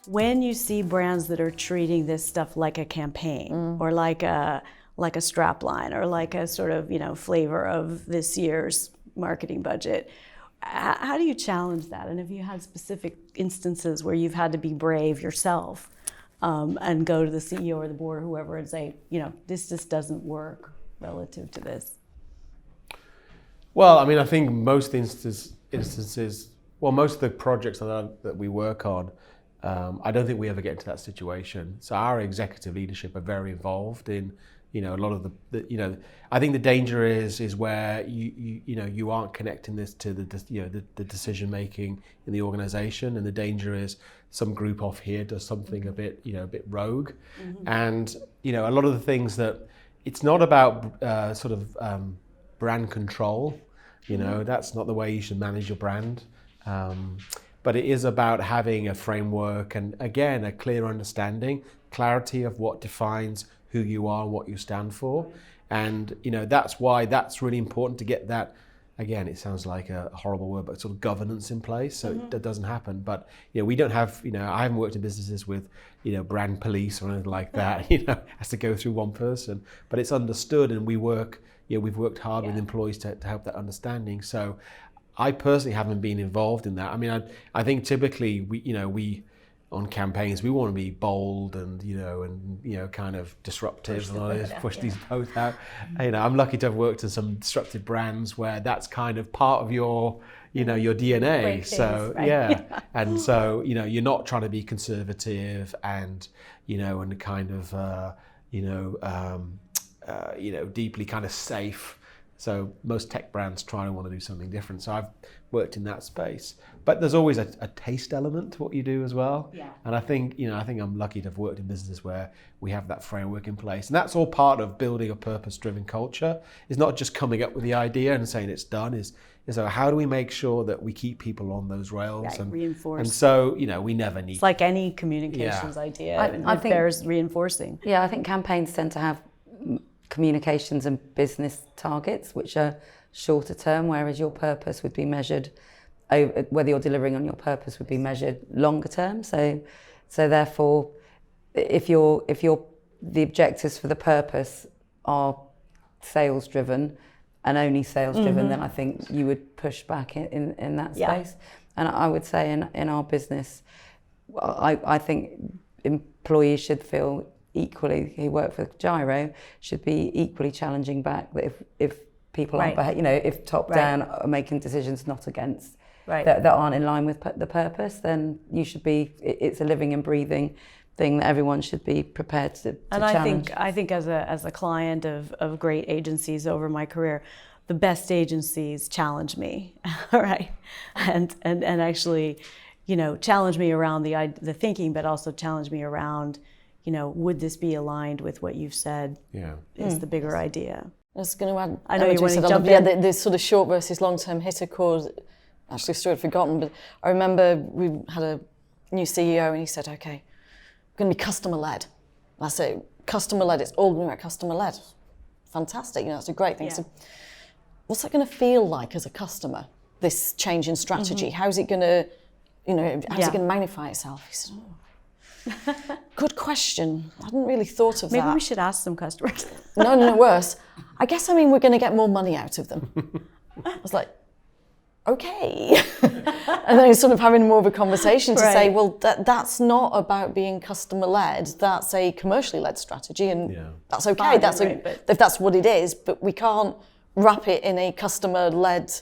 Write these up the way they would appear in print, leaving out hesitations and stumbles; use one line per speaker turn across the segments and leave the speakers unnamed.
When you see brands that are treating this stuff like a campaign or like a strap line or like a sort of, flavor of this year's marketing budget, how do you challenge that? And have you had specific instances where you've had to be brave yourself and go to the CEO or the board or whoever and say, this just doesn't work relative to this?
Well, I mean, I think most instances, most of the projects that we work on, I don't think we ever get into that situation. So our executive leadership are very involved in, a lot of the I think the danger is where you aren't connecting this to the decision making in the organization, and the danger is some group off here does something a bit rogue, and a lot of the things that it's not about brand control. That's not the way you should manage your brand. But it is about having a framework and, again, a clear understanding, clarity of what defines who you are and what you stand for. And, that's why that's really important to get that, again, it sounds like a horrible word, but sort of governance in place so that doesn't happen. But, we don't have, I haven't worked in businesses with, brand police or anything like that, has to go through one person. But it's understood, and we've worked hard with employees to help that understanding. So I personally haven't been involved in that. I mean, I think typically we on campaigns we want to be bold and kind of disruptive and push these both out. I'm lucky to have worked in some disruptive brands where that's kind of part of your your DNA.
Break
so
things, right?
And so you're not trying to be conservative and and kind of deeply kind of safe. So most tech brands try and want to do something different. So I've worked in that space, but there's always a taste element to what you do as well.
Yeah.
And I think I'm lucky to have worked in businesses where we have that framework in place, and that's all part of building a purpose-driven culture. It's not just coming up with the idea and saying it's done. Is how do we make sure that we keep people on those rails and
reinforce.
And so we never need.
It's like any communications idea. I think there's reinforcing.
Yeah, I think campaigns tend to have communications and business targets which are shorter term, whereas your purpose would be measured over, whether you're delivering on your purpose would be measured longer term. So therefore, if the objectives for the purpose are sales driven and only sales driven, then I think you would push back in that space. And I would say in our business, I think employees should feel equally, who work for Gyro, should be equally challenging back that if people aren't, if top down are making decisions not against, that aren't in line with the purpose, then you should be, it's a living and breathing thing that everyone should be prepared to challenge.
I think as a client of great agencies over my career, the best agencies challenge me, right? And actually, challenge me around the thinking, but also challenge me around, would this be aligned with what you've said is the bigger idea?
I was going to add,
I know you want to jump in.
the sort of short versus long-term hitter chord, actually still had forgotten, but I remember we had a new CEO and he said, okay, we're going to be customer-led. And I said, customer-led, it's all going to be customer-led. Fantastic, that's a great thing. Yeah. So what's that going to feel like as a customer, this change in strategy? How's it going to, how's it going to magnify itself? He said, good question. I hadn't really thought of that.
Maybe we should ask some customers.
No, worse. I guess, we're going to get more money out of them. I was like, okay. And then sort of having more of a conversation to say, well, that's not about being customer-led. That's a commercially led strategy, and that's okay. If that's what it is, but we can't wrap it in a customer-led,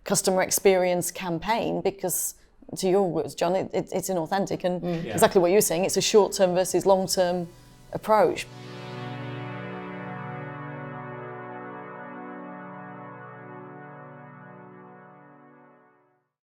customer experience campaign because, to your words, John, it's inauthentic, and exactly what you're saying, it's a short-term versus long-term approach.